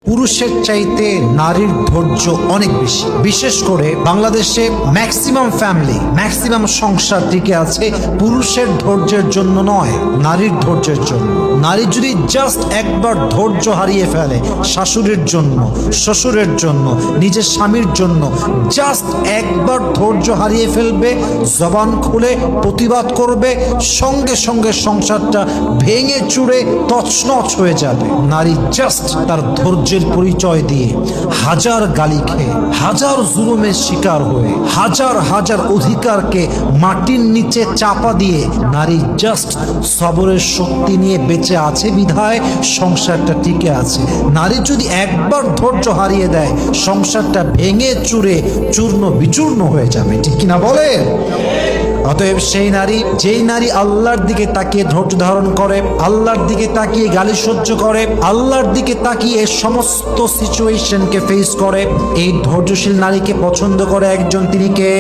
পুরুষের চাইতে নারীর ধৈর্য অনেক বেশি। বিশেষ করে বাংলাদেশে ম্যাক্সিমাম ফ্যামিলি, ম্যাক্সিমাম সংসার টিকে আছে পুরুষের ধৈর্যের জন্য নয়, নারীর ধৈর্যের জন্য। নারী যদি জাস্ট একবার ধৈর্য হারিয়ে ফেলে শাশুড়ির জন্য, শ্বশুরের জন্য, নিজের স্বামীর জন্য, জাস্ট একবার ধৈর্য হারিয়ে ফেলবে, জবান খুলে প্রতিবাদ করবে, সঙ্গে সঙ্গে সংসারটা ভেঙে চুরে তছনছ হয়ে যাবে। নারী জাস্ট তার ধৈর্যের পরিচয় দিয়ে হাজার গালি খেয়ে, হাজার জুলুমের শিকার হয়ে, হাজার হাজার অধিকারকে মাটির নিচে চাপা দিয়ে নারী জাস্ট সবরের শক্তি নিয়ে বেঁচে আছে বিধায় সংসারটা টিকে আছে। নারী যদি একবার ধৈর্য হারিয়ে দেয় সংসারটা ভেঙে চুরে চূর্ণ বিচূর্ণ হয়ে যাবে, ঠিক কিনা বলে? অতএব সেই নারী, যেই নারী আল্লাহর দিকে তাকিয়ে ধৈর্য ধারণ করে, আল্লাহর দিকে তাকিয়ে গালি সহ্য করে, আল্লাহর দিকে তাকিয়ে সমস্ত সিচুয়েশনকে ফেস করে, এই ধৈর্যশীল নারীকে পছন্দ করে একজন, তিনি কে?